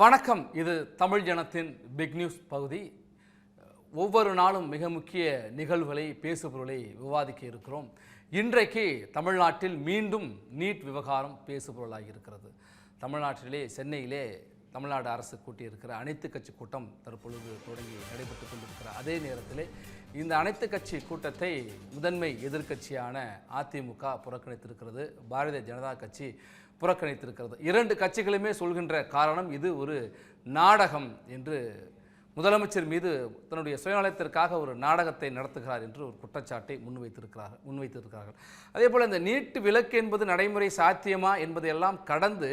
வணக்கம். இது தமிழ் ஜனத்தின் பிக் நியூஸ் பகுதி. ஒவ்வொரு நாளும் மிக முக்கிய நிகழ்வுகளை பேசுபொருளை விவாதிக்க இருக்கிறோம். இன்றைக்கு தமிழ்நாட்டில் மீண்டும் நீட் விவகாரம் பேசுபொருளாகி இருக்கிறது. தமிழ்நாட்டிலே சென்னையிலே தமிழ்நாடு அரசு கூட்டியிருக்கிற அனைத்து கட்சி கூட்டம் தற்பொழுது தொடங்கி நடைபெற்று கொண்டிருக்கிற அதே நேரத்தில் இந்த அனைத்து கட்சி கூட்டத்தை முதன்மை எதிர்க்கட்சியான அதிமுக புறக்கணித்திருக்கிறது. பாரதிய ஜனதா கட்சி புறக்கணித்திருக்கிறது. இரண்டு கட்சிகளுமே சொல்கின்ற காரணம் இது ஒரு நாடகம் என்று, முதலமைச்சர் மீது தன்னுடைய சுயநலத்திற்காக ஒரு நாடகத்தை நடத்துகிறார் என்று ஒரு குற்றச்சாட்டை முன்வைத்திருக்கிறார்கள். அதே போல் இந்த நீட் விலக்கு என்பது நடைமுறை சாத்தியமா என்பதையெல்லாம் கடந்து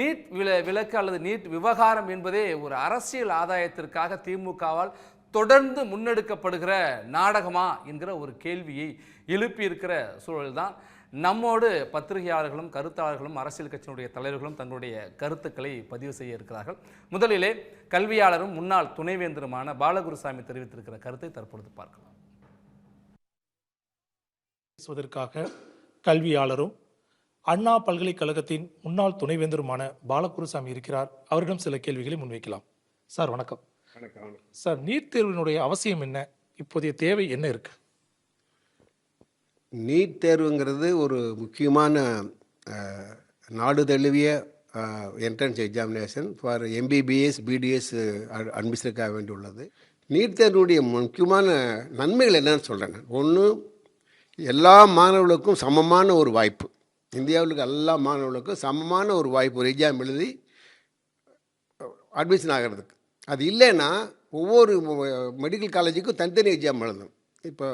நீட் விலக்கு அல்லது நீட் விவகாரம் என்பதே ஒரு அரசியல் ஆதாயத்திற்காக திமுகவால் தொடர்ந்து முன்னெடுக்கப்படுகிற நாடகமா என்கிற ஒரு கேள்வியை எழுப்பியிருக்கிற சூழல்தான். நம்மோடு பத்திரிகையாளர்களும் கருத்தாளர்களும் அரசியல் கட்சியினுடைய தலைவர்களும் தங்களுடைய கருத்துக்களை பதிவு செய்ய இருக்கிறார்கள். முதலிலே கல்வியாளரும் முன்னாள் துணைவேந்தருமான பாலகுருசாமி தெரிவித்திருக்கிற கருத்தை தற்பொழுது பார்க்கலாம். பேசுவதற்காக கல்வியாளரும் அண்ணா பல்கலைக்கழகத்தின் முன்னாள் துணைவேந்தருமான பாலகுருசாமி இருக்கிறார். அவரிடம் சில கேள்விகளை முன்வைக்கலாம். சார் வணக்கம். சார், நீட் தேர்வினுடைய அவசியம் என்ன? இப்போதைய தேவை என்ன இருக்கு? நீட் தேர்வுங்கிறது ஒரு முக்கியமான நாடு தழுவிய entrance examination for MBBS BDS அட்மிஷனுக்காக வேண்டி உள்ளது. நீட் தேர்வுடைய முக்கியமான நன்மைகள் என்னன்னு சொல்கிறேன். ஒன்று, எல்லா மாணவர்களுக்கும் சமமான ஒரு வாய்ப்பு. இந்தியாவில் எல்லா மாணவர்களுக்கும் சமமான ஒரு வாய்ப்பு, ஒரு எக்ஸாம் எழுதி அட்மிஷன் ஆகிறதுக்கு. அது இல்லைன்னா ஒவ்வொரு மெடிக்கல் காலேஜுக்கும் தனித்தனி எக்ஸாம் எழுதணும். இப்போ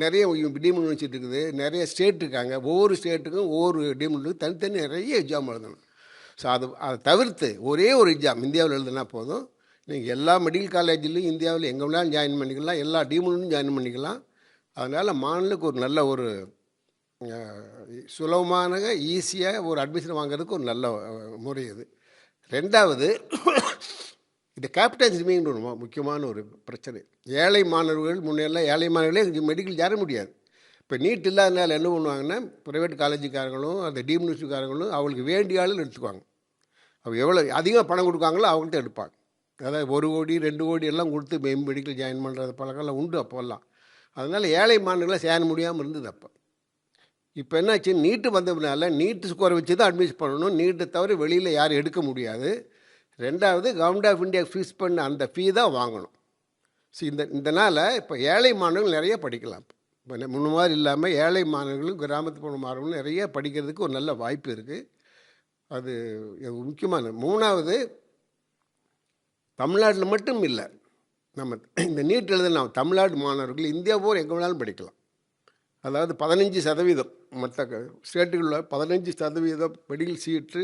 நிறைய டீம் யூனிவர்சிட்டி இருக்குது, நிறைய ஸ்டேட் இருக்காங்க. ஒவ்வொரு ஸ்டேட்டுக்கும் ஒவ்வொரு டீம் தனித்தனி நிறைய எக்ஸாம் எழுதணும். ஸோ அதை தவிர்த்து ஒரே ஒரு எக்ஸாம் இந்தியாவில் எழுதுனா போதும். நீங்கள் எல்லா மெடிக்கல் காலேஜ்லையும் இந்தியாவில் எங்கே வேணாலும் ஜாயின் பண்ணிக்கலாம், எல்லா டீம்லையும் ஜாயின் பண்ணிக்கலாம். அதனால் மாணவர்களுக்கு ஒரு நல்ல ஒரு சுலபமான ஈஸியாக ஒரு அட்மிஷன் வாங்குறதுக்கு ஒரு நல்ல முறை இது. ரெண்டாவது, இந்த கேபிட்டல் ரிமைண்ட் ஒரு முக்கியமான ஒரு பிரச்சனை. ஏழை மாணவர்கள், முன்னெல்லாம் ஏழை மாணவர்களே மெடிக்கல் சேர முடியாது. இப்போ நீட் இல்லாதனால என்ன பண்ணுவாங்கன்னா, ப்ரைவேட் காலேஜுக்காரங்களும் அந்த டீம் யூனிவர்சிட்டிக்காரங்களும் அவங்களுக்கு வேண்டிய ஆளுன்னு எடுத்துக்குவாங்க. அவங்க எவ்வளோ அதிகமாக பணம் கொடுக்காங்களோ அவங்கள்ட்ட எடுப்பாங்க. அதாவது 1 கோடி 2 கோடி எல்லாம் கொடுத்து மெடிக்கல் ஜாயின் பண்ணுறது பழக்கம்லாம் உண்டு அப்போல்லாம். அதனால் ஏழை மாணவர்களாக சேர முடியாமல் இருந்தது. இப்போ என்னாச்சு, நீட்டு வந்ததுனால நீட்டு ஸ்கோரை வச்சு தான் அட்மிஷன் பண்ணணும். நீட்டை தவிர வெளியில் யாரும் எடுக்க முடியாது. ரெண்டாவது, கவர்மெண்ட் ஆஃப் இந்தியா ஃபீஸ் பண்ண அந்த ஃபீ தான் வாங்கணும். ஸோ இதனால் இப்போ ஏழை மாணவர்கள் நிறைய படிக்கலாம். இப்போ முன்ன மாதிரி இல்லாமல் ஏழை மாணவர்களும் கிராமத்து போன மாணவர்களும் நிறைய படிக்கிறதுக்கு ஒரு நல்ல வாய்ப்பு இருக்குது. அது முக்கியமான. மூணாவது, தமிழ்நாட்டில் மட்டும் இல்லை, நம்ம இந்த நீட் எழுதின தமிழ்நாடு மாணவர்கள் இந்தியா போர் எங்கே வேணாலும் படிக்கலாம். அதாவது 15% மற்ற ஸ்டேட்டுகளில் 15% medical seat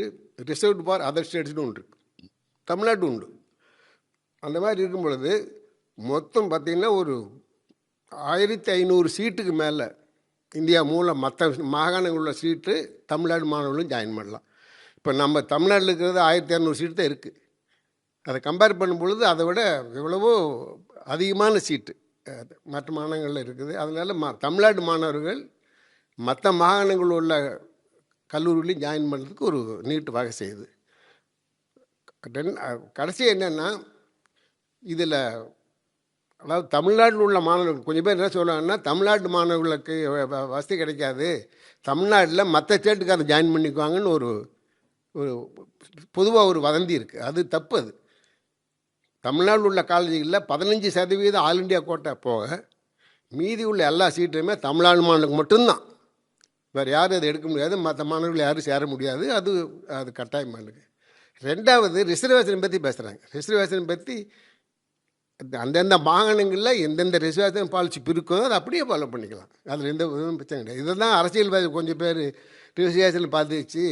reserved for other ஸ்டேட்ஸ்னு உண்டு, தமிழ்நாடு உண்டு. அந்த மாதிரி இருக்கும் பொழுது மொத்தம் பார்த்திங்கன்னா ஒரு 1500 சீட்டுக்கு மேலே இந்தியா மூலம் மற்ற மாகாணங்களில் உள்ள சீட்டு தமிழ்நாடு மாணவர்களும் ஜாயின் பண்ணலாம். இப்போ நம்ம தமிழ்நாட்டில் இருக்கிறது 1200 சீட்டு தான் இருக்குது. அதை கம்பேர் பண்ணும் பொழுது அதை விட எவ்வளவோ அதிகமான சீட்டு மற்ற மாநிலங்களில் இருக்குது. அதனால் தமிழ்நாடு மாணவர்கள் மற்ற மாகாணங்களில் உள்ள கல்லூரிகளையும் ஜாயின் பண்ணுறதுக்கு ஒரு நீட்டு வகை செய்யுது. கடைசி என்னென்னா, இதில் அதாவது தமிழ்நாட்டில் உள்ள மாணவர்கள் கொஞ்சம் பேர் என்ன சொல்கிறாங்கன்னா, தமிழ்நாட்டு மாணவர்களுக்கு வசதி கிடைக்காது, தமிழ்நாட்டில் மற்ற ஸ்டேட்டுக்காரர் ஜாயின் பண்ணிக்குவாங்கன்னு ஒரு பொதுவாக ஒரு வதந்தி இருக்குது. அது தப்பு. அது தமிழ்நாட்டில் உள்ள காலேஜுகளில் 15% ஆல் இண்டியா கோட்டா போக மீதி உள்ள எல்லா சீட்டுமே தமிழ்நாடு மாணவர்களுக்கு மட்டும்தான். வேறு யாரும் அதை எடுக்க முடியாது, மற்ற மாணவர்கள் யாரும் சேர முடியாது. அது கட்டாயமானது. ரெண்டாவது, ரிசர்வேஷன் பற்றி பேசுகிறாங்க. ரிசர்வேஷன் பற்றி அந்தந்த மாகாணங்களில் எந்தெந்த ரிசர்வேஷன் பாலிசி பிரிக்கும் அதை அப்படியே ஃபாலோ பண்ணிக்கலாம். அதில் எந்த பிரச்சனை கிடையாது. இதை தான் அரசியல்வாதி கொஞ்சம் பேர் ரிசர்வேஷன் பார்த்துச்சு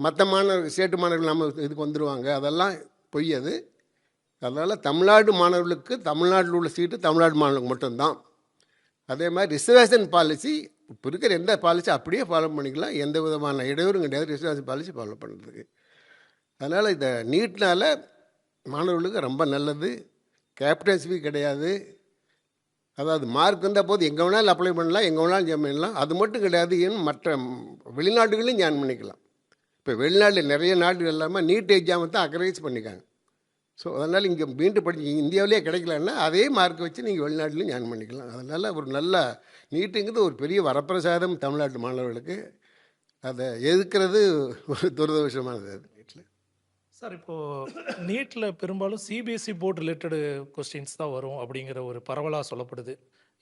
மற்ற மாணவர்கள் ஸ்டேட்டு மாணவர்கள் நம்ம இதுக்கு வந்துடுவாங்க, அதெல்லாம் பொய். அது அதனால் தமிழ்நாடு மாணவர்களுக்கு தமிழ்நாட்டில் உள்ள சீட்டு தமிழ்நாடு மாணவர்களுக்கு மட்டும்தான். அதே மாதிரி ரிசர்வேஷன் பாலிசி இப்போ இருக்கிற எந்த பாலிசி அப்படியே ஃபாலோ பண்ணிக்கலாம், எந்த விதமான இடையூறும் கிடையாது ரிசர்வேஷன் பாலிசி ஃபாலோ பண்ணுறதுக்கு. அதனால் இந்த நீட்னால் மாணவர்களுக்கு ரொம்ப நல்லது. கேபிட்டல் ஃபீ கிடையாது. அதாவது மார்க் வந்தால் போது எங்கே வேணாலும் அப்ளை பண்ணலாம், எங்கே வேணாலும் ஜாயின் பண்ணலாம். அது மட்டும் கிடையாது, ஏன் மற்ற வெளிநாடுகளையும் ஜாயின் பண்ணிக்கலாம். இப்போ வெளிநாட்டில் நிறைய நாடுகள் எல்லாமே நீட் எக்ஸாமை தான் அக்ரைஸ் பண்ணிக்காங்க. ஸோ அதனால் இங்கே மீண்டும் படிச்சு இந்தியாவிலே கிடைக்கலன்னா அதே மார்க் வச்சு நீங்கள் வெளிநாட்டிலையும் ஜாயின் பண்ணிக்கலாம். அதனால் ஒரு நல்ல நீட்டுங்கிறது ஒரு பெரிய வரப்பிரசாதம் தமிழ்நாட்டு மாணவர்களுக்கு. அதை எதிர்க்கிறது ஒரு துரதிர்ஷ்டமானது அது நீட்டில். சார் இப்போது நீட்டில் பெரும்பாலும் சிபிஎஸ்சி போர்டு ரிலேட்டடு கொஸ்டின்ஸ் தான் வரும் அப்படிங்கிற ஒரு பரவலாக சொல்லப்படுது.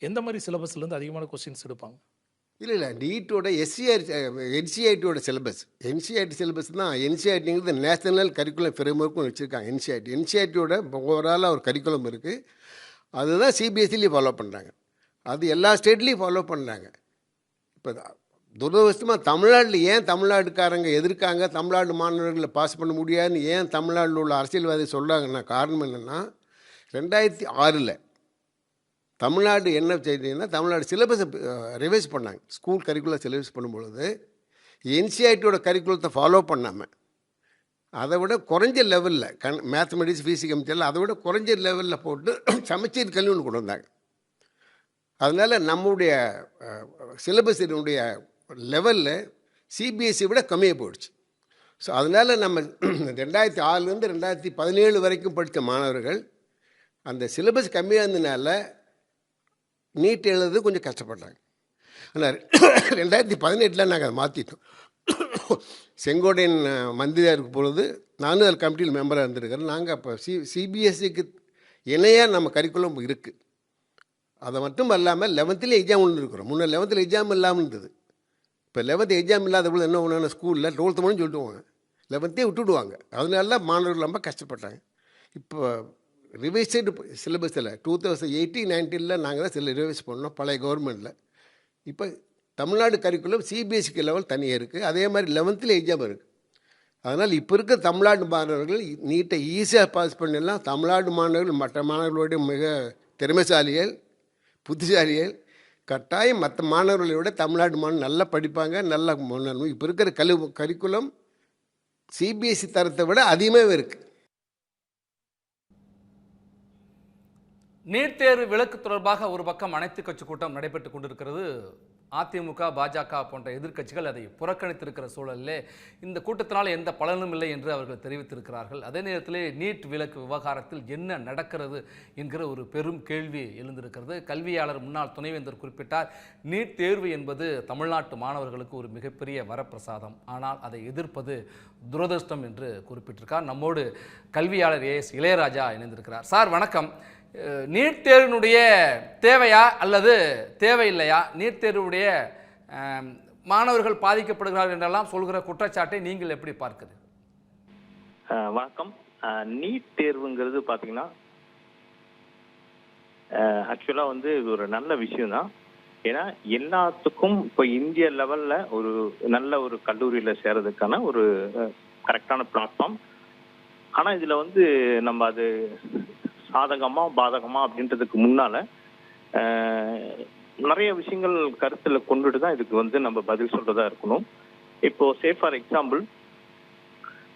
எந்த மாதிரி சிலபஸ்லேருந்து அதிகமான கொஸ்டின்ஸ் எடுப்பாங்க? இல்லை நீட்டோட என்சிஐடியோட சிலபஸ், என்சிஐடி சிலபஸ் தான். என்சிஐடிங்கிறது நேஷனல் கரிக்குலம் ஃப்ரேம்வொர்க்னு வச்சுருக்காங்க. என்சிஐடியோட ஓவராலாக ஒரு கரிக்குலம் இருக்குது. அதுதான் சிபிஎஸ்சிலையும் ஃபாலோ பண்ணுறாங்க. அது எல்லா ஸ்டேட்லேயும் ஃபாலோ பண்ணுறாங்க. இப்போ துரதிர்ஷ்டமாக தமிழ்நாட்டில் ஏன் தமிழ்நாட்டுக்காரங்க எதிர்க்காங்க, தமிழ்நாடு மாணவர்களை பாஸ் பண்ண முடியாதுன்னு ஏன் தமிழ்நாட்டில் உள்ள அரசியல்வாதி சொல்கிறாங்கன்னா காரணம் என்னென்னா, 2006 தமிழ்நாடு என்ன செய்தீங்கன்னா தமிழ்நாடு சிலபஸை ரிவைஸ் பண்ணாங்க. ஸ்கூல் கரிக்குலர் சிலபஸ் பண்ணும்பொழுது என்சிஐடியோட கரிக்குலத்தை ஃபாலோ பண்ணாமல் அதை விட குறைஞ்ச லெவலில் மேத்தமெட்டிக்ஸ் ஃபிசிக்ஸ் கெமிஸ்ட்ரி அதை விட குறைஞ்ச லெவலில் போட்டு சமச்சீர் கல்வி ஒன்று கொண்டு வந்தாங்க. அதனால் நம்முடைய சிலபஸினுடைய லெவலில் சிபிஎஸ்சி விட கம்மியாக போயிடுச்சு. ஸோ அதனால் நம்ம 2006 2017 வரைக்கும் படித்த மாணவர்கள் அந்த சிலபஸ் கம்மியாக இருந்ததுனால நீட் எழுதுறது கொஞ்சம் கஷ்டப்பட்டாங்க. ஆனால் 2018 நாங்கள் அதை மாற்றிட்டோம். செங்கோட்டையன் மந்திரியாக இருக்கும் பொழுது நானும் அதில் கமிட்டியில் மெம்பராக இருந்திருக்கிறேன். நாங்கள் அப்போ சிபிஎஸ்சிக்கு இணையாக நம்ம கரிக்குலம் இருக்குது. அதை மட்டும் இல்லாமல் 11th எக்ஸாம் ஒன்று இருக்கிறோம். முன்னே 11th எக்ஸாம் இல்லாமல் இருந்தது. இப்போ 11th எக்ஸாம் இல்லாத போது என்ன ஒன்று ஸ்கூலில் 12th மட்டும் சொல்லிட்டுவாங்க, 11th விட்டுடுவாங்க. அதனால மாணவர்கள் ரொம்ப கஷ்டப்பட்டாங்க. இப்போ ரிவைஸ்டு சிலபஸில் 2018-19 நாங்கள் தான் சில ரிவைஸ் பண்ணோம் பழைய கவர்மெண்ட்டில். இப்போ தமிழ்நாடு கரிக்குலம் சிபிஎஸ்சிக்கு லெவல் தனியாக இருக்குது. அதே மாதிரி 11th எக்ஸாம் இருக்குது. அதனால் இப்போ இருக்க தமிழ்நாடு மாணவர்கள் நீட்டை ஈஸியாக பாஸ் பண்ணிடலாம். தமிழ்நாடு மாணவர்கள் மற்ற மாணவர்களோட மிக திறமைசாலிகள், புத்திசாலிகள். கட்டாயம் மற்ற மாணவர்களை விட தமிழ்நாடு மாணவர்கள் நல்லா படிப்பாங்க, நல்லா முன்னேறும். இப்போ இருக்கிற கரிக்குலம் சிபிஎஸ்சி தரத்தை விட அதிகமாகவே இருக்குது. நீட் தேர்வு விலக்கு தொடர்பாக ஒரு பக்கம் அனைத்து கட்சி கூட்டம் நடைபெற்று கொண்டிருக்கிறது. அதிமுக, பாஜக போன்ற எதிர்க்கட்சிகள் அதை புறக்கணித்திருக்கிற சூழலிலே இந்த கூட்டத்தினால் எந்த பலனும் இல்லை என்று அவர்கள் தெரிவித்திருக்கிறார்கள். அதே நேரத்தில் நீட் விலக்கு விவகாரத்தில் என்ன நடக்கிறது என்கிற ஒரு பெரும் கேள்வி எழுந்திருக்கிறது. கல்வியாளர் முன்னாள் துணைவேந்தர் குறிப்பிட்டார், நீட் தேர்வு என்பது தமிழ்நாட்டு மாணவர்களுக்கு ஒரு மிகப்பெரிய வரப்பிரசாதம், ஆனால் அதை எதிர்ப்பது துரதிர்ஷ்டம் என்று குறிப்பிட்டிருக்கார். நம்மோடு கல்வியாளர் ஏஎஸ் இளையராஜா இணைந்திருக்கிறார். சார் வணக்கம். நீட் தேர்வினுடைய தேவையா அல்லது தேவையில்லையா, நீட் தேர்வுடைய மாணவர்கள் பாதிக்கப்படுகிறார்கள் என்றெல்லாம் சொல்கிற குற்றச்சாட்டை நீங்கள் எப்படி பார்க்குது? வணக்கம். நீட் தேர்வுங்கிறது பார்த்தீங்கன்னா ஆக்சுவலாக வந்து இது ஒரு நல்ல விஷயம் தான். ஏன்னா எல்லாத்துக்கும் இப்போ இந்திய லெவலில் ஒரு நல்ல ஒரு கல்லூரியில் சேர்றதுக்கான ஒரு கரெக்டான பிளாட்ஃபார்ம். ஆனால் இதில் வந்து நம்ம அது சாதகமா பாதகமா அப்படின்றதுக்கு முன்னால நிறைய விஷயங்கள் கருத்துல கொண்டுட்டு தான் இதுக்கு வந்து நம்ம பதில் சொல்றதா இருக்கணும். இப்போ சே ஃபார் எக்ஸாம்பிள்,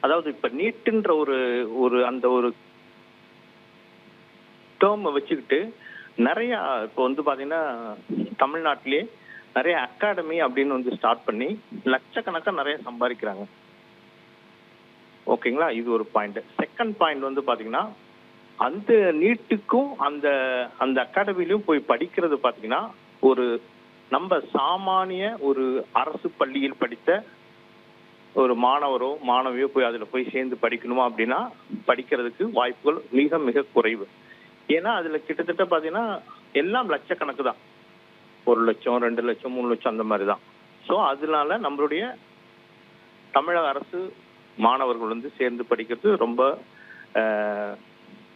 அதாவது இப்ப நீட்டுன்ற ஒரு அந்த ஒரு டேர்ம் வச்சுக்கிட்டு நிறைய இப்போ வந்து பாத்தீங்கன்னா தமிழ்நாட்டிலேயே நிறைய அகாடமி அப்படின்னு வந்து ஸ்டார்ட் பண்ணி லட்சக்கணக்காக நிறைய சம்பாதிக்கிறாங்க. ஓகேங்களா, இது ஒரு பாயிண்ட். செகண்ட் பாயிண்ட் வந்து பாத்தீங்கன்னா அந்த நீட்டுக்கும் அந்த அந்த அகாடமிலையும் போய் படிக்கிறது பாத்தீங்கன்னா ஒரு நம்ம சாமானிய ஒரு அரசு பள்ளியில் படித்த ஒரு மாணவரோ மாணவியோ போய் அதுல போய் சேர்ந்து படிக்கணுமா அப்படின்னா படிக்கிறதுக்கு வாய்ப்புகள் மிக மிக குறைவு. ஏன்னா அதுல கிட்டத்தட்ட பாத்தீங்கன்னா எல்லாம் லட்சக்கணக்கு தான், 1 லட்சம் 2 லட்சம் 3 லட்சம் அந்த மாதிரி தான். ஸோ அதனால நம்மளுடைய தமிழக அரசு மாணவர்கள் வந்து சேர்ந்து படிக்கிறது ரொம்ப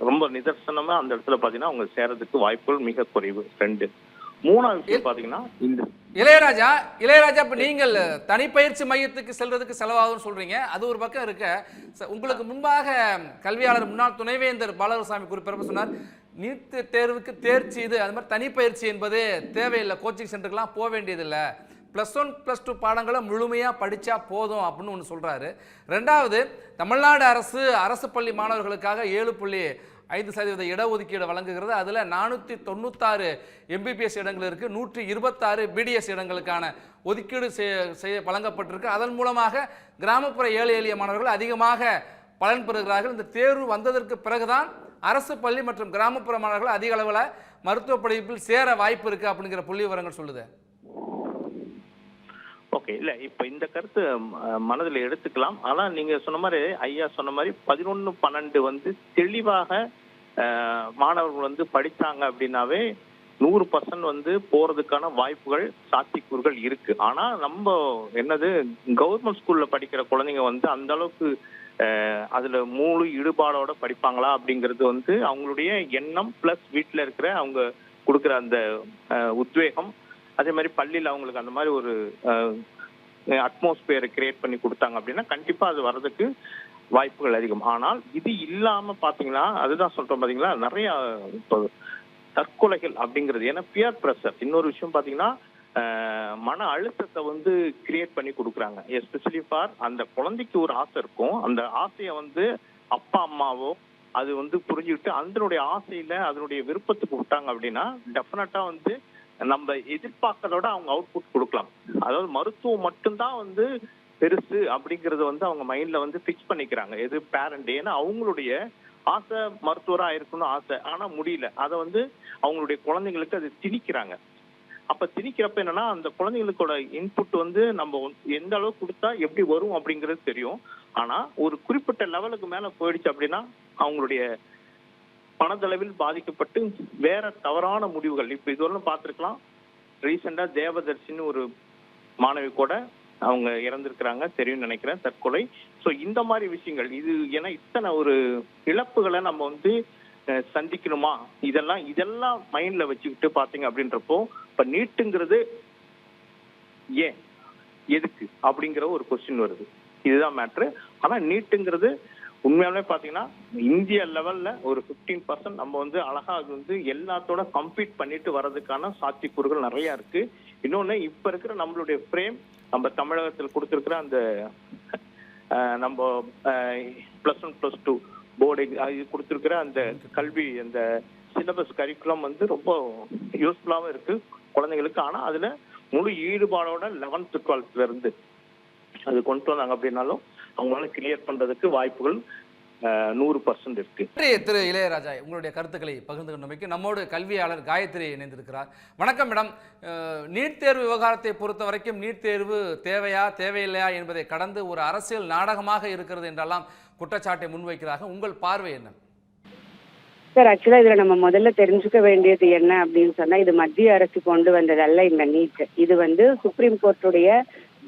ரொம்ப நிதர்சனமா அந்த இடத்துல பாத்தீங்கன்னா அவங்க சேர்றதுக்கு வாய்ப்புகள் மிக குறைவு. 2. 3வது விஷயம் பாத்தீங்கன்னா இந்த இளையராஜா இப்ப நீங்கள் தனிப்பயிற்சி மையத்துக்கு செல்றதுக்கு செலவாகும்னு சொல்றீங்க. அது ஒரு பக்கம் இருக்க, உங்களுக்கு முன்பாக கல்வியாளர் முன்னாள் துணைவேந்தர் பாலகுருசாமி குறிப்பிட்ட சொன்னார், நீட் தேர்வுக்கு தேர்ச்சி இது அது மாதிரி தனிப்பயிற்சி என்பது தேவையில்லை, கோச்சிங் சென்டருக்குலாம் போக வேண்டியதில்லை, +1 +2 பாடங்களை முழுமையாக படித்தா போதும் அப்படின்னு ஒன்று சொல்கிறாரு. ரெண்டாவது, தமிழ்நாடு அரசு பள்ளி மாணவர்களுக்காக 7.5% இடஒதுக்கீடு வழங்குகிறது. அதில் 496 MBBS இடங்கள் இருக்குது, 126 BDS இடங்களுக்கான ஒதுக்கீடு வழங்கப்பட்டிருக்கு. அதன் மூலமாக கிராமப்புற ஏழை எளிய மாணவர்கள் அதிகமாக பலன் பெறுகிறார்கள். இந்த தேர்வு வந்ததற்கு பிறகுதான் அரசு பள்ளி மற்றும் கிராமப்புற மாணவர்கள் அதிக அளவில் மருத்துவ படிப்பில் சேர வாய்ப்பு இருக்குது அப்படிங்கிற புள்ளி விவரங்கள் சொல்லுது. ஓகே, இல்ல இப்ப இந்த கருத்து மனதில் எடுத்துக்கலாம். ஆனா நீங்க சொன்ன மாதிரி, ஐயா சொன்ன மாதிரி 11, 12 தெளிவாக மாணவர்கள் படித்தாங்க அப்படின்னாவே 100% போறதுக்கான வாய்ப்புகள், சாத்தியக்கூறுகள் இருக்கு. ஆனா நம்ம என்னது, கவர்மெண்ட் ஸ்கூல்ல படிக்கிற குழந்தைங்க அந்த அளவுக்கு அதுல முழு ஈடுபாடோட படிப்பாங்களா அப்படிங்கிறது அவங்களுடைய எண்ணம் பிளஸ் வீட்டுல இருக்கிற அவங்க கொடுக்குற அந்த உத்வேகம், அதே மாதிரி பள்ளியில் அவங்களுக்கு அந்த மாதிரி ஒரு அட்மாஸ்பியரை கிரியேட் பண்ணி கொடுத்தாங்க அப்படின்னா கண்டிப்பா அது வர்றதுக்கு வாய்ப்புகள் அதிகம். ஆனால் இது இல்லாம பாத்தீங்கன்னா, அதுதான் சொல்றோம் பாத்தீங்களா, நிறைய இப்போ தற்கொலைகள் அப்படிங்கிறது, ஏன்னா பியர் ப்ரெஷர். இன்னொரு விஷயம் பாத்தீங்கன்னா, மன அழுத்தத்தை கிரியேட் பண்ணி கொடுக்குறாங்க. எஸ்பெஷலி ஃபார் அந்த குழந்தைக்கு ஒரு ஆசை இருக்கும், அந்த ஆசையை அப்பா அம்மாவோ அது புரிஞ்சுக்கிட்டு அதனுடைய ஆசையில அதனுடைய விருப்பத்துக்கு விட்டாங்க அப்படின்னா டெஃபினட்டா நம்ம எதிர்பார்க்கறதோட அவங்க அவுட்புட் கொடுக்கலாம். அதாவது மருத்துவம் மட்டும்தான் பெருசு அப்படிங்கறது அவங்க மைண்ட்ல பிக்ஸ் பண்ணிக்கிறாங்க. எது பேரண்ட், ஏன்னா அவங்களுடைய ஆசை மருத்துவரா இருக்கணும்னு ஆசை, ஆனா முடியல. அதை அவங்களுடைய குழந்தைங்களுக்கு அது திணிக்கிறாங்க. அப்ப திணிக்கிறப்ப என்னன்னா, அந்த குழந்தைங்களுக்கோட இன்புட் நம்ம எந்த அளவுக்கு கொடுத்தா எப்படி வரும் அப்படிங்கிறது தெரியும். ஆனா ஒரு குறிப்பிட்ட லெவலுக்கு மேல போயிடுச்சு அப்படின்னா அவங்களுடைய பணத்தளவில் பாதிக்கப்பட்டு வேற தவறான முடிவுகள், இப்ப இதுவரை பார்த்திருக்கலாம். ரீசெண்டா தேவதர்ஷின்னு ஒரு மாணவி கூட அவங்க இறந்திருக்கிறாங்க, தெரியும் நினைக்கிறேன், தற்கொலை. சோ இந்த மாதிரி விஷயங்கள் இது, ஏன்னா இத்தனை ஒரு இழப்புகளை நம்ம சந்திக்கணுமா, இதெல்லாம் மைண்ட்ல வச்சுக்கிட்டு பாத்தீங்க அப்படின்றப்போ, இப்ப நீட்டுங்கிறது ஏன், எதுக்கு அப்படிங்கிற ஒரு கொஸ்டின் வருது. இதுதான் மேட்ரு. ஆனா நீட்டுங்கிறது உண்மையாலுமே பாத்தீங்கன்னா இந்திய லெவல்ல ஒரு 15% நம்ம அழகா எல்லாத்தோட கம்பீட் பண்ணிட்டு வர்றதுக்கான சாத்தியக்கூறுகள் நிறைய இருக்கு. இன்னொன்னு, இப்ப இருக்கிற நம்மளுடைய ஃப்ரேம், நம்ம தமிழகத்தில் கொடுத்திருக்கிற அந்த நம்ம +1 +2 போர்டு கொடுத்திருக்கிற அந்த கல்வி, அந்த சிலபஸ் கரிக்குலம் ரொம்ப யூஸ்ஃபுல்லாவும் இருக்கு குழந்தைங்களுக்கு. ஆனா அதுல முழு ஈடுபாடோட 11th 12th இருந்து அது கொண்டு வந்தாங்க அப்படின்னாலும் அவங்களால கிளியர் பண்றதுக்கு வாய்ப்புகள் 100% இருக்கு. திரு இளையராஜா, உங்களுடைய கருத்துக்களை பகிர்ந்து கொண்டமைக்கு நம்மோடு கல்வியாளர் காயத்ரி இணைந்திருக்கிறார். வணக்கம் மேடம். நீட் தேர்வு விவகாரத்தை பொறுத்த வரைக்கும் நீட் தேர்வு தேவையா தேவையில்லையா என்பதை கடந்து ஒரு அரசியல் நாடகமாக இருக்கிறது என்றெல்லாம் குற்றச்சாட்டை முன்வைக்கிறார்கள். உங்கள் பார்வை என்ன? சார், ஆக்சுவலா இதுல நம்ம முதல்ல தெரிஞ்சுக்க வேண்டியது என்ன அப்படின்னு சொன்னா, இது மத்திய அரசு கொண்டு வந்ததல்ல இந்த நீட். இது சுப்ரீம் கோர்ட்டுடைய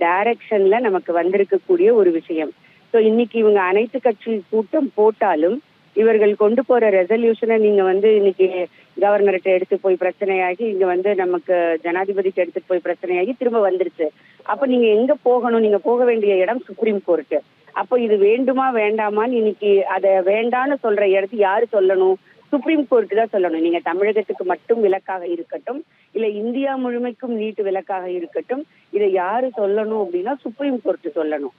டைரக்ஷன்ல நமக்கு வந்திருக்கக்கூடிய ஒரு விஷயம். ஸோ இன்னைக்கு இவங்க அனைத்து கட்சி கூட்டம் போட்டாலும் இவர்கள் கொண்டு போற ரெசல்யூஷனை நீங்க இன்னைக்கு கவர்னர்கிட்ட எடுத்து போய் பிரச்சனையாகி, இங்க நமக்கு ஜனாதிபதிக்கு எடுத்துட்டு போய் பிரச்சனையாகி திரும்ப வந்துருச்சு. அப்ப நீங்க எங்க போகணும்? நீங்க போக வேண்டிய இடம் சுப்ரீம் கோர்ட்டு. அப்போ இது வேண்டுமா வேண்டாமான்னு இன்னைக்கு அதை வேண்டான்னு சொல்ற இடத்து யாரு சொல்லணும்? சுப்ரீம் கோர்ட்டு தான் சொல்லணும். நீங்க தமிழகத்துக்கு மட்டும் விலக்காக இருக்கட்டும், இல்ல இந்தியா முழுமைக்கும் நீட்டு விலக்காக இருக்கட்டும், இதை யாரு சொல்லணும் அப்படின்னா சுப்ரீம் கோர்ட்டு சொல்லணும்.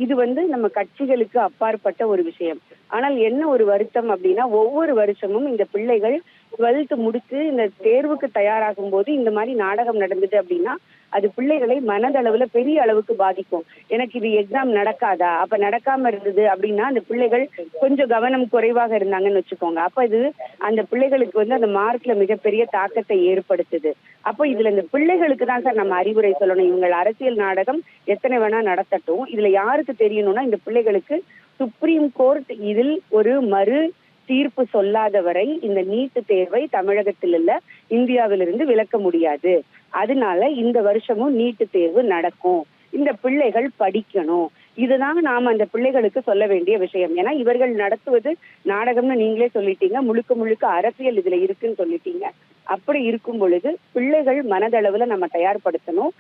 இது நம்ம கட்சிகளுக்கு அப்பாற்பட்ட ஒரு விஷயம். ஆனால் என்ன ஒரு வருத்தம் அப்படின்னா, ஒவ்வொரு வருஷமும் இந்த பிள்ளைகள் 12th முடிச்சு இந்த தேர்வுக்கு தயாராகும் போது இந்த மாதிரி நாடகம் நடந்தது அப்படின்னா அது பிள்ளைகளை மனதளவுல பெரிய அளவுக்கு பாதிக்கும். எனக்கு இது எக்ஸாம் நடக்காதா, அப்ப நடக்காம இருந்தது அப்படின்னா அந்த பிள்ளைகள் கொஞ்சம் கவனம் குறைவாக இருந்தாங்கன்னு வச்சுக்கோங்க. அப்ப இது அந்த பிள்ளைகளுக்கு அந்த மார்க்ல மிகப்பெரிய தாக்கத்தை ஏற்படுத்துது. அப்போ இதுல இந்த பிள்ளைகளுக்கு தான் சார் நம்ம அறிவுரை சொல்லணும். இவங்க அரசியல் நாடகம் எத்தனை வேணா நடத்தட்டும், இதுல யாருக்கு தெரியணும்னா இந்த பிள்ளைகளுக்கு சுப்ரீம் கோர்ட் இதில் ஒரு மறு தீர்ப்பு சொல்லாத வரை இந்த நீட் தேர்வை தமிழகத்தில் இல்ல இந்தியாவிலிருந்து விலக்க முடியாது. அதனால இந்த வருஷமும் நீட்டு தேர்வு நடக்கும், இந்த பிள்ளைகள் படிக்கணும். இதுதான் நாம அந்த பிள்ளைகளுக்கு சொல்ல வேண்டிய விஷயம். ஏன்னா இவர்கள் நடத்துவது நாடகம்னு நீங்களே சொல்லிட்டீங்க, முழுக்க முழுக்க அரசியல் இதுல இருக்குன்னு சொல்லிட்டீங்க. அப்படி இருக்கும் பொழுது பிள்ளைகள் மனதளவுல நம்ம தயார்படுத்தணும்.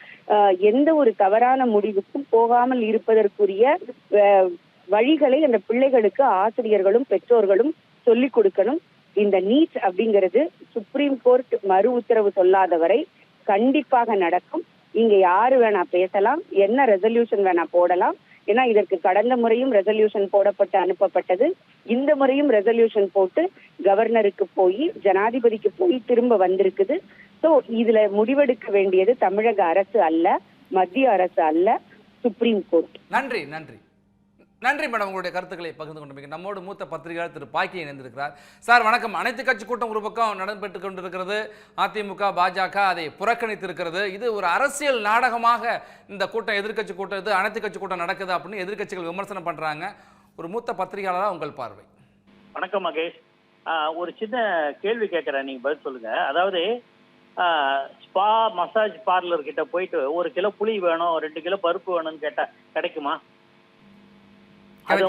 எந்த ஒரு தவறான முடிவுக்கும் போகாமல் இருப்பதற்குரிய வழிகளை அந்த பிள்ளைகளுக்கு ஆசிரியர்களும் பெற்றோர்களும் சொல்லிக் கொடுக்கணும். இந்த நீட் அப்படிங்கிறது சுப்ரீம் கோர்ட் மறு உத்தரவு சொல்லாத வரை கண்டிப்பாக நடக்கும். இங்க யாரு வேணா பேசலாம், என்ன ரெசல்யூஷன் வேணா போடலாம். ஏன்னா இதற்கு கடந்த முறையும் ரெசல்யூஷன் போடப்பட்டு அனுப்பப்பட்டது, இந்த முறையும் ரெசல்யூஷன் போட்டு கவர்னருக்கு போய் ஜனாதிபதிக்கு போய் திரும்ப வந்திருக்குது. ஸோ இதுல முடிவெடுக்க வேண்டியது தமிழக அரசு அல்ல, மத்திய அரசு அல்ல, சுப்ரீம் கோர்ட். நன்றி நன்றி நன்றி மேடம், உங்களுடைய கருத்துக்களை பகிர்ந்து கொண்டு. நம்மோடு மூத்த பத்திரிகையாளர் திரு பாக்கி இணைந்திருக்கிறார். சார் வணக்கம். அனைத்து கட்சி கூட்டம் ஒரு பக்கம் நடைபெற்றுக் கொண்டிருக்கிறது, அதிமுக பாஜக அதை புறக்கணித்திருக்கிறது. இது ஒரு அரசியல் நாடகமாக இந்த கூட்டம், எதிர்கட்சி கூட்டம், இது அனைத்து கட்சி கூட்டம் நடக்குது அப்படின்னு எதிர்கட்சிகள் விமர்சனம் பண்றாங்க. ஒரு மூத்த பத்திரிகையாளராக உங்கள் பார்வை. வணக்கம் மகேஷ். ஒரு சின்ன கேள்வி கேட்குறேன், நீங்க பதில் சொல்லுங்க. அதாவது ஸ்பா மசாஜ் பார்லர் கிட்ட போயிட்டு 1 கிலோ புளி வேணும் 2 கிலோ பருப்பு வேணும்னு கேட்டா கிடைக்குமா? அது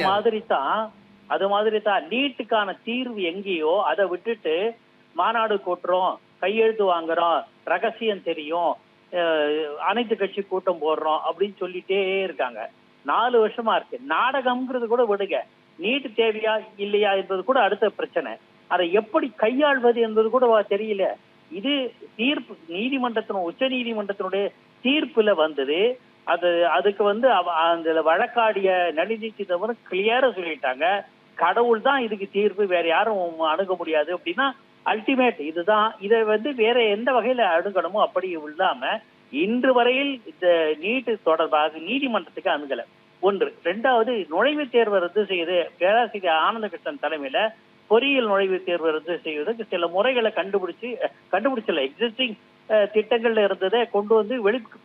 மாதிரி தான் நீட்டுக்கான தீர்வு எங்கேயோ அதை விட்டுட்டு மாநாடு கூட்டுறோம், கையெழுத்து வாங்குறோம், ரகசியம் தெரியும், அனைத்து கட்சி கூட்டம் போடுறோம் அப்படின்னு சொல்லிட்டே இருக்காங்க. 4 வருஷமா இருக்கு. நாடகம்ங்கிறது கூட விடுங்க, நீட்டு தேவையா இல்லையா என்பது கூட அடுத்த பிரச்சனை. அதை எப்படி கையாள்வது என்பது கூட தெரியல. இது தீர்ப்பு உச்ச நீதிமன்றத்தினுடைய தீர்ப்புல வந்தது. அதுக்கு அந்த வழக்காடிய நளினி சிதம்பரம் கிளியரா சொல்லிட்டாங்க, கடவுள் தான் இதுக்கு தீர்ப்பு, வேற யாரும் அணுக முடியாது அப்படின்னா அல்டிமேட் இதுதான். இதை வேற எந்த வகையில அணுகணுமோ அப்படி இல்லாம இன்று வரையில் இந்த நீட்டு தொடர்பாக நீதிமன்றத்துக்கு அணுகல. 1. 2வது, நுழைவுத் தேர்வை ரத்து செய்து பேராசிரியர் ஆனந்த கிருஷ்ணன் தலைமையில பொறியியல் நுழைவுத் தேர்வை ரத்து செய்வதற்கு சில முறைகளை கண்டுபிடிச்சல எக்ஸிஸ்டிங் திட்டங்கள்ல இருந்ததை கொண்டு வந்து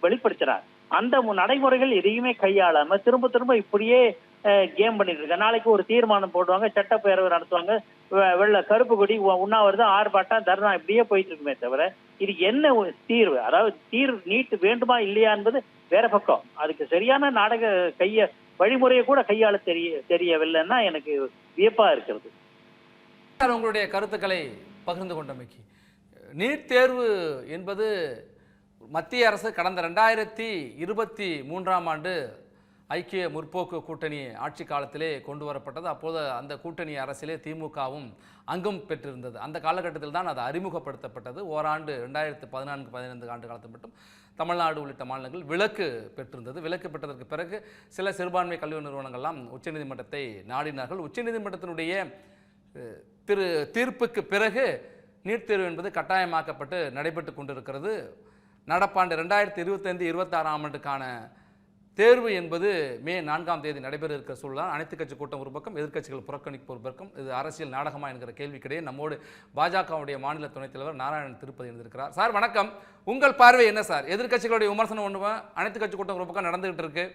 வெளிப்படுத்தினார். அந்த நடைமுறைகள் எதையுமே கையாளாம திரும்ப இப்படியே கேம் பண்ணிட்டு இருக்க. நாளைக்கு ஒரு தீர்மானம் போடுவாங்க, சட்டப்பேரவை நடத்துவாங்க, கருப்பு கொடி, உண்ணாவிரதம், ஆர்ப்பாட்டம், தர்ணா இப்படியே போயிட்டு இருக்குமே தவிர இது என்ன தீர்வு? அதாவது நீட்டு வேண்டுமா இல்லையா என்பது வேற பக்கம். அதுக்கு சரியான வழிமுறையை கூட கையாள தெரியவில்லைன்னா எனக்கு வியப்பா இருக்கிறது. உங்களுடைய கருத்துக்களை பகிர்ந்து கொண்டமைக்கு. நீட் தேர்வு என்பது மத்திய அரசு கடந்த 2023ஆம் ஆண்டு ஐக்கிய முற்போக்கு கூட்டணி ஆட்சி காலத்திலே கொண்டு வரப்பட்டது. அப்போது அந்த கூட்டணி அரசிலே திமுகவும் அங்கம் பெற்றிருந்தது. அந்த காலகட்டத்தில் தான் அது அறிமுகப்படுத்தப்பட்டது. ஓராண்டு 2014-15 ஆண்டு காலத்தில் மட்டும் தமிழ்நாடு உள்ளிட்ட மாநிலங்கள் விலக்கு பெற்றிருந்தது. விலக்கு பெற்றதற்கு பிறகு சில சிறுபான்மை கல்வி நிறுவனங்கள்லாம் உச்சநீதிமன்றத்தை நாடினார்கள். உச்சநீதிமன்றத்தினுடைய தீர்ப்புக்கு பிறகு நீட் தேர்வு என்பது கட்டாயமாக்கப்பட்டு நடைபெற்று கொண்டிருக்கிறது. நடப்பாண்டு 2025-26ஆம் ஆண்டுக்கான தேர்வு என்பது மே 4ஆம் தேதி நடைபெற இருக்கிற சூழல். அனைத்து கட்சி கூட்டம் ஒரு பக்கம், எதிர்க்கட்சிகள் புறக்கணிப்பு ஒரு பக்கம். இது அரசியல் நாடகமா என்கிற கேள்விக்கிடையே நம்மோடு பாஜகவுடைய மாநில துணைத் தலைவர் நாராயணன் திருப்பதி இருந்திருக்கிறார். சார் வணக்கம். உங்கள் பார்வை என்ன சார்? எதிர்க்கட்சிகளுடைய விமர்சனம் ஒன்றுவா, அனைத்து கட்சி கூட்டம் ஒரு பக்கம் நடந்துகிட்டு இருக்கு.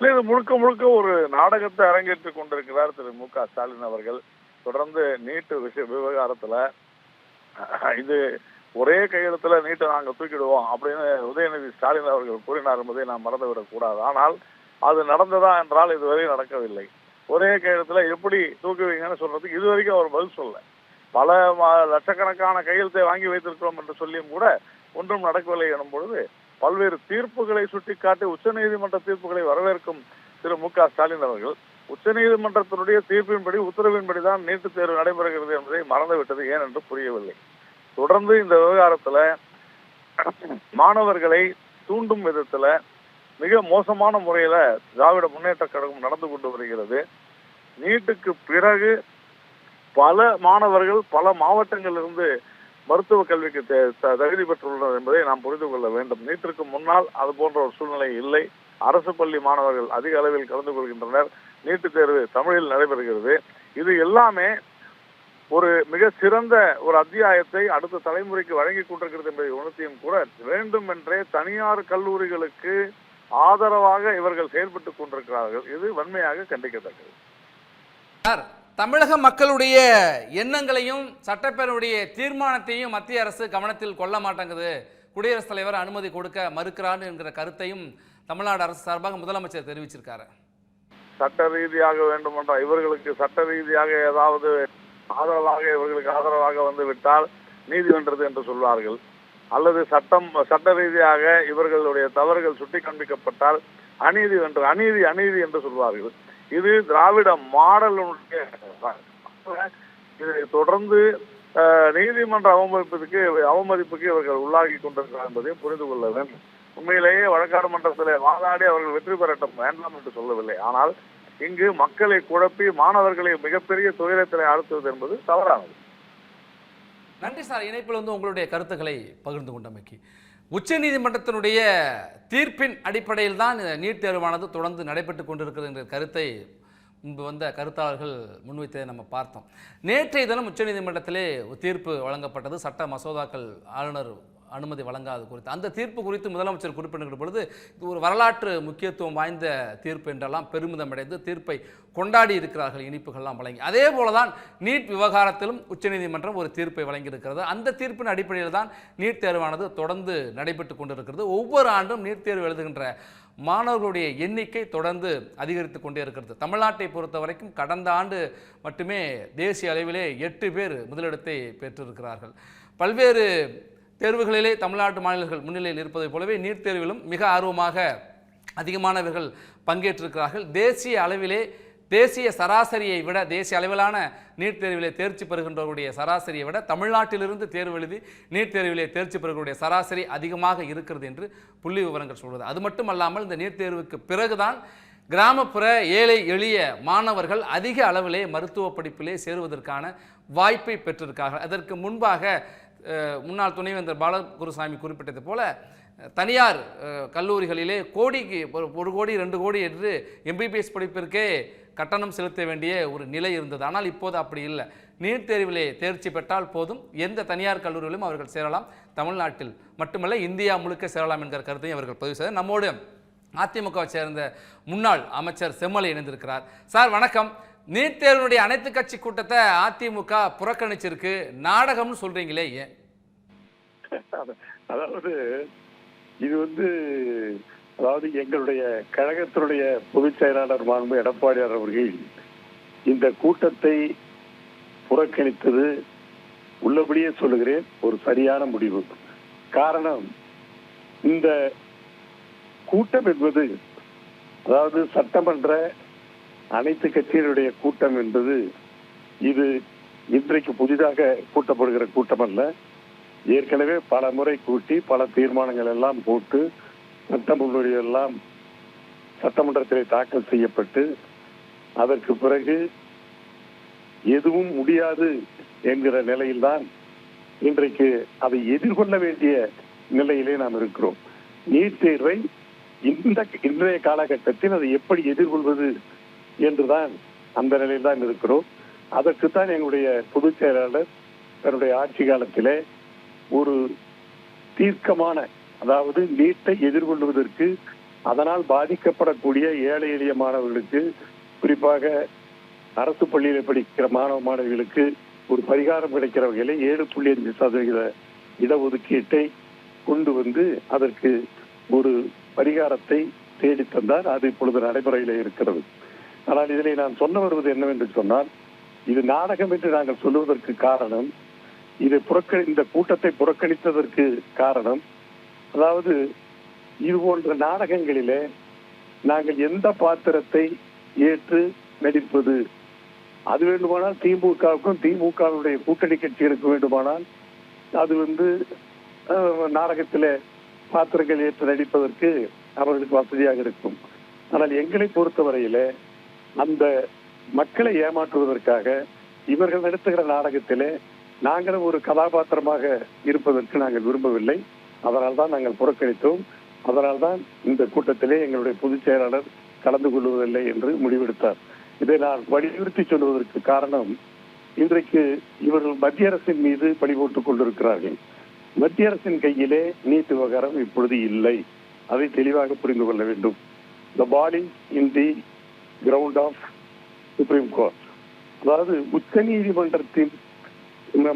இது முழுக்க ஒரு நாடகத்தை அரங்கேற்றிக் கொண்டிருக்கிறார் திரு மு.க. ஸ்டாலின் அவர்கள். தொடர்ந்து நீட்டு விவகாரத்துல இது ஒரே கையெழுத்துல நீட்டை நாங்க தூக்கிடுவோம் அப்படின்னு உதயநிதி ஸ்டாலின் அவர்கள் கூறினார் என்பதை நாம் மறந்துவிடக் கூடாது. ஆனால் அது நடந்ததா என்றால் இதுவரை நடக்கவில்லை. ஒரே கையெழுத்துல எப்படி தூக்குவீங்கன்னு சொல்றதுக்கு இதுவரைக்கும் அவர் பதில் சொல்ல. பல லட்சக்கணக்கான கையெழுத்தை வாங்கி வைத்திருக்கிறோம் என்று சொல்லியும் கூட ஒன்றும் நடக்கவில்லை எனும் பொழுது பல்வேறு தீர்ப்புகளை சுட்டிக்காட்டி உச்சநீதிமன்ற தீர்ப்புகளை வரவேற்கும் திரு மு.க. ஸ்டாலின் அவர்கள் உச்சநீதிமன்றத்தினுடைய தீர்ப்பின்படி உத்தரவின்படி தான் நீட்டுத் தேர்வு நடைபெறுகிறது என்பதை மறந்துவிட்டது ஏன் என்று புரியவில்லை. தொடர்ந்து இந்த விவகாரத்துல மாணவர்களை தூண்டும் விதத்துல மிக மோசமான முறையில திராவிட முன்னேற்ற கழகம் நடந்து கொண்டு வருகிறது. நீட்டுக்கு பிறகு பல மாணவர்கள் பல மாவட்டங்களிலிருந்து மருத்துவ கல்விக்கு தகுதி பெற்றுள்ளனர் என்பதை நாம் புரிந்து கொள்ள வேண்டும். நீட்டிற்கு முன்னால் அது போன்ற ஒரு சூழ்நிலை இல்லை. அரசு பள்ளி மாணவர்கள் அதிக அளவில் கலந்து கொள்கின்றனர். நீட்டுத் தேர்வு தமிழில் நடைபெறுகிறது. இது எல்லாமே ஒரு மிக சிறந்த ஒரு அத்தியாயத்தை அடுத்த தலைமுறைக்கு வழங்கி கொண்டிருக்கிறது என்பதை உணர்த்தியும் கூட வேண்டும் என்றே தனியார் கல்லூரிகளுக்கு ஆதரவாக இவர்கள் செயல்பட்டுக் கொண்டிருக்கிறார்கள். இது வன்மையாக கண்டிக்கத்தக்கது. தமிழக மக்களுடைய எண்ணங்களையும் சட்டப்பேரவையுடைய தீர்மானத்தையும் மத்திய அரசு கவனத்தில் கொள்ள மாட்டேங்குது, குடியரசுத் தலைவர் அனுமதி கொடுக்க மறுக்கிறார் என்கிற கருத்தையும் தமிழ்நாடு அரசு சார்பாக முதலமைச்சர் தெரிவிச்சிருக்காரு. சட்ட ரீதியாக வேண்டுமென்றால் இவர்களுக்கு சட்ட ரீதியாக ஏதாவது இவர்களுக்கு ஆதரவாக வந்து விட்டால் நீதிமன்றது என்று சொல்வார்கள். அல்லது சட்ட ரீதியாக இவர்களுடைய தவறுகள் சுட்டி காண்பிக்கப்பட்டால் அநீதி என்று சொல்வார்கள். இது திராவிட மாடலுடைய இதை தொடர்ந்து நீதிமன்ற அவமதிப்புக்கு இவர்கள் உள்ளாகி கொண்டிருக்கிறார் என்பதையும் புரிந்து கொள்ள வேண்டும். உண்மையிலேயே வழக்காடு மன்றத்தில் வாதாடி அவர்கள் வெற்றி பெறட்டும், வேண்டாம் என்று சொல்லவில்லை. ஆனால் இங்கு மக்களை குழப்பி மாணவர்களை மிகப்பெரிய துயரத்திலே ஆழ்த்துவது என்பது தவறானது. நன்றி சார். இணைப்பில் உங்களுடைய கருத்துக்களை பகிர்ந்து கொண்டமைக்கு. உச்ச நீதிமன்றத்தினுடைய தீர்ப்பின் அடிப்படையில் தான் நீட் தேர்வானது தொடர்ந்து நடைபெற்று கொண்டிருக்கிறது என்ற கருத்தை முன்பு வந்த கருத்தாளர்கள் முன்வைத்ததை நம்ம பார்த்தோம். நேற்றைய தினம் உச்சநீதிமன்றத்திலே தீர்ப்பு வழங்கப்பட்டது. சட்ட மசோதாக்கள் ஆளுநர் அனுமதி வழங்காது குறித்து அந்த தீர்ப்பு குறித்து முதலமைச்சர் குறிப்பிடுகிற பொழுது இது ஒரு வரலாற்று முக்கியத்துவம் வாய்ந்த தீர்ப்பு என்றெல்லாம் பெருமிதம் அடைந்து தீர்ப்பை கொண்டாடி இருக்கிறார்கள், இனிப்புகள்லாம் வழங்கி. அதே போலதான் நீட் விவகாரத்திலும் உச்சநீதிமன்றம் ஒரு தீர்ப்பை வழங்கியிருக்கிறது. அந்த தீர்ப்பின் அடிப்படையில் தான் நீட் தேர்வானது தொடர்ந்து நடைபெற்று கொண்டிருக்கிறது. ஒவ்வொரு ஆண்டும் நீட் தேர்வு எழுதுகின்ற மாணவர்களுடைய எண்ணிக்கை தொடர்ந்து அதிகரித்து கொண்டே இருக்கிறது. தமிழ்நாட்டை பொறுத்த வரைக்கும் கடந்த ஆண்டு மட்டுமே தேசிய அளவிலே 8 பேர் முதலிடத்தை பெற்றிருக்கிறார்கள். பல்வேறு தேர்வுகளிலே தமிழ்நாட்டு மாநிலங்கள் முன்னிலையில் இருப்பதைப் போலவே நீட் தேர்விலும் மிக ஆர்வமாக அதிகமானவர்கள் பங்கேற்றிருக்கிறார்கள். தேசிய அளவிலே தேசிய சராசரியை விட, தேசிய அளவிலான நீட் தேர்விலே தேர்ச்சி பெறுகின்றவருடைய சராசரியை விட தமிழ்நாட்டிலிருந்து தேர்வு எழுதி நீட் தேர்விலே தேர்ச்சி பெறுகின்ற சராசரி அதிகமாக இருக்கிறது என்று புள்ளி விவரங்கள் சொல்வது. அது மட்டுமல்லாமல் இந்த நீட் தேர்வுக்கு பிறகுதான் கிராமப்புற ஏழை எளிய மாணவர்கள் அதிக அளவிலே மருத்துவ படிப்பிலே சேருவதற்கான வாய்ப்பை பெற்றிருக்கார்கள். அதற்கு முன்பாக முன்னாள் துணைவேந்தர் பாலகுருசாமி குறிப்பிட்டது போல தனியார் கல்லூரிகளிலே கோடிக்கு 1 கோடி 2 கோடி என்று எம்பிபிஎஸ் படிப்பிற்கே கட்டணம் செலுத்த வேண்டிய ஒரு நிலை இருந்தது. ஆனால் இப்போது அப்படி இல்லை. நீட் தேர்விலே தேர்ச்சி பெற்றால் போதும், எந்த தனியார் கல்லூரியிலும் அவர்கள் சேரலாம். தமிழ்நாட்டில் மட்டுமல்ல, இந்தியா முழுக்க சேரலாம் என்கிற கருத்தையும் அவர்கள் பதிவு செய்தார். நம்மோடு அதிமுகவை சேர்ந்த முன்னாள் அமைச்சர் செம்மலை இணைந்திருக்கிறார். சார் வணக்கம். நீட் தேர்வினுடைய அனைத்து கட்சி கூட்டத்தை அதிமுக புறக்கணிச்சிருக்கு, நாடகம்னு சொல்றீங்களே, ஏன்? அதாவது இது அதாவது எங்களுடைய கழகத்தினுடைய பொதுச் செயலாளர் மாண்பு எடப்பாடியார் அவர்கள் இந்த கூட்டத்தை புறக்கணித்தது உள்ளபடியே சொல்லுகிறேன் ஒரு சரியான முடிவு. காரணம், இந்த கூட்டம் என்பது அதாவது சட்டமன்ற அனைத்து கட்சிகளுடைய கூட்டம் என்பது இது இன்றைக்கு புதிதாக கூட்டப்படுகிற கூட்டம் அல்ல. ஏற்கனவே பல முறை கூட்டி பல தீர்மானங்கள் எல்லாம் போட்டு சட்ட முன்வடிவு எல்லாம் சட்டமன்றத்திலே தாக்கல் செய்யப்பட்டு அதற்கு பிறகு எதுவும் முடியாது என்கிற நிலையில்தான் இன்றைக்கு அதை எதிர்கொள்ள வேண்டிய நிலையிலே நாம் இருக்கிறோம். நீட் தேர்வை இன்றைய காலகட்டத்தில் அதை எப்படி எதிர்கொள்வது என்றுதான் அந்த நிலையில் தான் இருக்கிறோம். அதற்குத்தான் எங்களுடைய பொதுச் செயலாளர் தன்னுடைய ஆட்சி காலத்திலே ஒரு தீர்க்கமான, அதாவது நீட்டை எதிர்கொள்வதற்கு அதனால் பாதிக்கப்படக்கூடிய ஏழை எளிய மாணவர்களுக்கு, குறிப்பாக அரசு பள்ளியில் படிக்கிற மாணவ மாணவிகளுக்கு ஒரு பரிகாரம் கிடைக்கிற வகையில 7.5% இடஒதுக்கீட்டை கொண்டு வந்து அதற்கு ஒரு பரிகாரத்தை தேடி தந்தார். அது இப்பொழுது நடைமுறையில இருக்கிறது. ஆனால் இதிலே நான் சொல்ல வருவது என்னவென்று சொன்னால், இது நாடகம் என்று நாங்கள் சொல்லுவதற்கு காரணம், இந்த கூட்டத்தை புறக்கணித்ததற்கு காரணம், அதாவது இது போன்ற நாடகங்களிலே நாங்கள் எந்த பாத்திரத்தை ஏற்று நடிப்பது, அது வேண்டுமானால் திமுகவுக்கும் திமுகவுடைய கூட்டணி கட்சிகளுக்கு வேண்டுமானால் அது நாடகத்திலே பாத்திரங்கள் ஏற்று நடிப்பதற்கு அவர்களுக்கு வசதியாக இருக்கும். ஆனால் எங்களை பொறுத்தவரையிலே அந்த மக்களை ஏமாற்றுவதற்காக இவர்கள் நடத்துகிற நாடகத்திலே நாங்களும் ஒரு கதாபாத்திரமாக இருப்பதற்கு நாங்கள் விரும்பவில்லை. அதனால்தான் நாங்கள் புறக்கணித்தோம். அதனால்தான் இந்த கூட்டத்திலே எங்களுடைய பொதுச் செயலாளர் கலந்து கொள்வதில்லை என்று முடிவெடுத்தார். இதை நான் வலியுறுத்தி சொல்வதற்கு காரணம், இன்றைக்கு இவர்கள் மத்திய அரசின் மீது பழி போட்டுக் கொண்டிருக்கிறார்கள். மத்திய அரசின் கையிலே நீட் விவகாரம் இப்பொழுது இல்லை. அதை தெளிவாக புரிந்து கொள்ள வேண்டும். The ball is in the ground of Supreme Court. அதாவது உச்ச நீதிமன்றத்தின்